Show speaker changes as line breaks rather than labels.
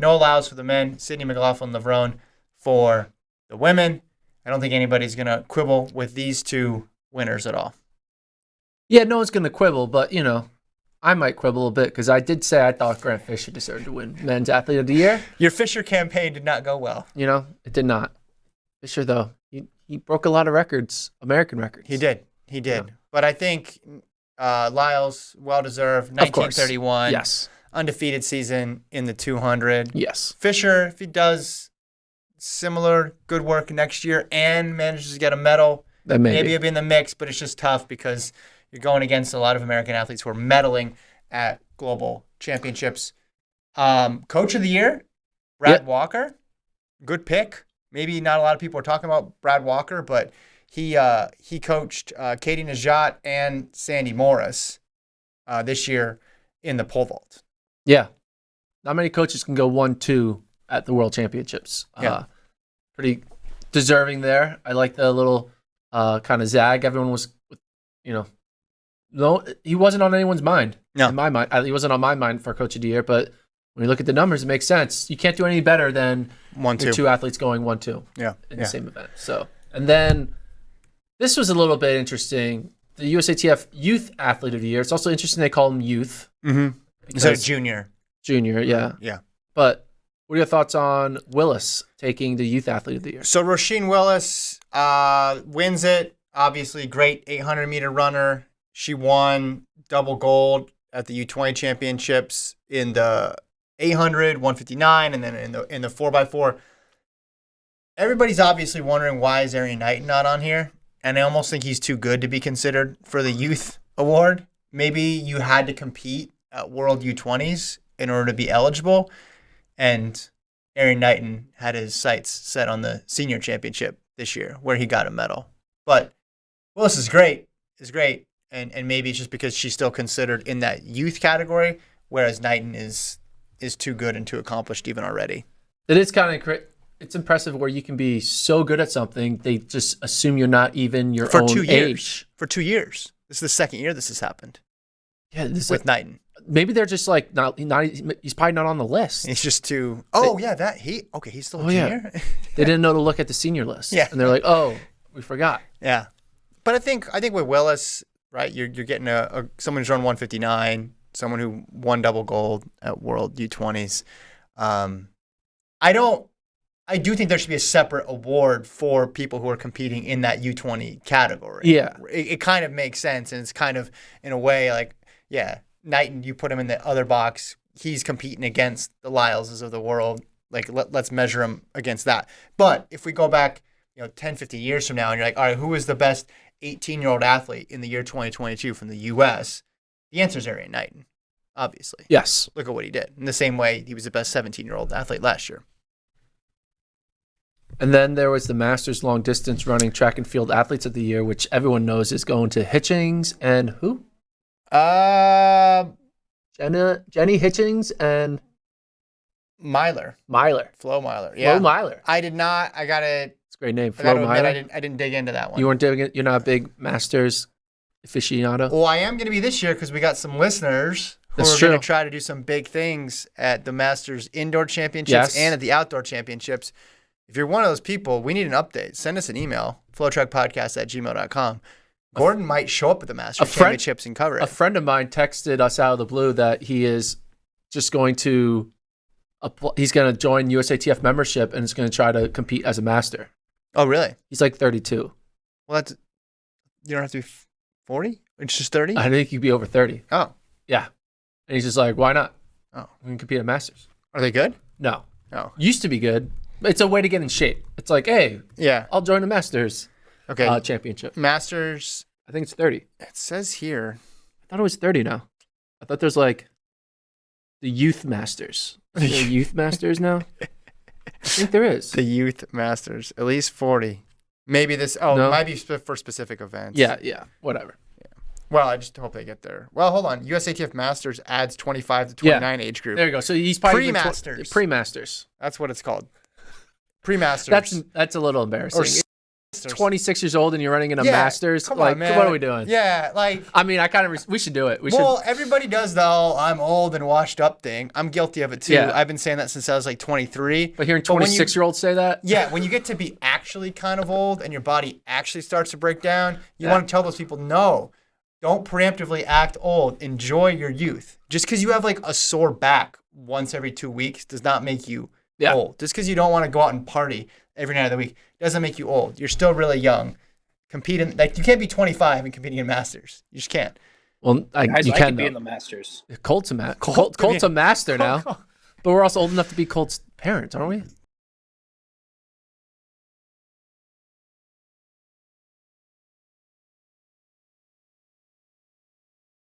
No Lyles for the men, Sydney McLaughlin-Levrone for the women. I don't think anybody's going to quibble with these two winners at all.
Yeah, no one's going to quibble, but, I might quibble a bit because I did say I thought Grant Fisher deserved to win Men's Athlete of the Year.
Your Fisher campaign did not go well.
It did not. Fisher, though, he broke a lot of records, American records.
He did. Yeah. But I think Lyles, well-deserved, 1931.
Yes.
Undefeated season in the 200.
Yes.
Fisher, if he does similar good work next year and manages to get a medal, maybe he'll be in the mix, but it's just tough because you're going against a lot of American athletes who are medaling at global championships. Coach of the Year, Brad Walker. Good pick. Maybe not a lot of people are talking about Brad Walker, but he coached Katie Najat and Sandy Morris this year in the pole vault.
Yeah. Not many coaches can go 1-2 at the World Championships. Pretty deserving there. I like the little kind of zag. Everyone was, no, he wasn't on anyone's mind.
No.
In my mind. He wasn't on my mind for Coach of the Year, but when you look at the numbers, it makes sense. You can't do any better than
1-2.
Two athletes going 1-2 in the same event. So, and then this was a little bit interesting. The USATF Youth Athlete of the Year. It's also interesting they call him youth.
Mm-hmm. Instead of junior.
Junior, yeah.
Yeah.
But what are your thoughts on Willis taking the Youth Athlete of the Year?
So Roisin Willis wins it. Obviously, great 800-meter runner. She won double gold at the U20 championships in the 800, 159, and then in the 4x4. Everybody's obviously wondering why is Arian Knighton not on here, and I almost think he's too good to be considered for the youth award. Maybe you had to compete at World U20s in order to be eligible, and Arian Knighton had his sights set on the senior championship this year where he got a medal. But Willis is great, and maybe it's just because she's still considered in that youth category, whereas Knighton is too good and too accomplished even already.
It is kind of it's impressive where you can be so good at something, they just assume you're not even your own age.
For 2 years. This is the second year this has happened.
Yeah,
with Knighton.
Maybe they're just like not. He's probably not on the list.
He's just too. Oh yeah, he's still a junior.
Yeah. They didn't know to look at the senior list.
Yeah,
and they're like, oh, we forgot.
Yeah, but I think with Willis, right? You're getting someone who's run 159, someone who won double gold at World U20s. I do think there should be a separate award for people who are competing in that U20 category.
Yeah,
it kind of makes sense, and it's kind of in a way like, yeah. Knighton, you put him in the other box. He's competing against the Lyleses of the world. Like, let's measure him against that. But if we go back, 10, 15 years from now, and you're like, all right, who is the best 18-year-old athlete in the year 2022 from the U.S.? The answer is Arian Knighton, obviously.
Yes.
Look at what he did. In the same way, he was the best 17-year-old athlete last year.
And then there was the Masters long distance running track and field athletes of the year, which everyone knows is going to Hitchings and who? Jenny Hitchings and
Myler. Flo Myler. Yeah.
Flo Myler.
I did not. I got it.
It's a great name. Flo Myler.
I didn't dig into that one.
You weren't digging it? You're not a big Masters aficionado?
Well, I am going to be this year because we got some listeners who are going to try to do some big things at the Masters Indoor Championships and at the Outdoor Championships. If you're one of those people, we need an update. Send us an email, FloTrackPodcast@gmail.com. Gordon might show up at the Masters Championships and cover it.
A friend of mine texted us out of the blue that he is just going to he's going to join USATF membership and is going to try to compete as a master.
Oh, really?
He's like 32.
Well, you don't have to be 40? It's just 30?
I think you'd be over 30.
Oh.
Yeah. And he's just like, why not?
Oh.
We can compete at Masters.
Are they good?
No.
Oh.
Used to be good. It's a way to get in shape. It's like, hey, I'll join the Masters.
Okay.
Championship.
Masters.
I think it's 30.
It says here.
I thought it was 30 now. I thought there's like the Youth Masters. Is there Youth Masters now? I think there is.
The Youth Masters. At least 40. Maybe this. Oh, no? It might be for specific events.
Yeah. Whatever.
Yeah. Well, I just hope they get there. Well, hold on. USATF Masters adds 25 to 29 age group.
There you go. So he's probably
pre-masters.
Pre-masters.
That's what it's called. Pre-masters.
That's a little embarrassing. 26 years old and you're running in a
Yeah,
Masters.
come
Like,
on, man.
what are we doing?
Yeah, like.
I mean, we should do it. We
Well,
should.
everybody does the I'm old and washed up thing. I'm guilty of it too.
Yeah.
I've been saying that since I was like 23.
But hearing
when you-
26-year-olds say that,
Yeah, when you get to be actually kind of old and your body actually starts to break down, you want to tell those people, no, don't preemptively act old. Enjoy your youth. Just because you have like a sore back once every 2 weeks does not make you old. Just because you don't want to go out and party every night of the week doesn't make you old. You're still really young. Competing, like you can't be 25 and competing in Masters. You just can't.
well,
Guys,
you
I
can
could be
though.
in the Masters.
Colt's a master now. But we're also old enough to be Colt's parents, aren't we?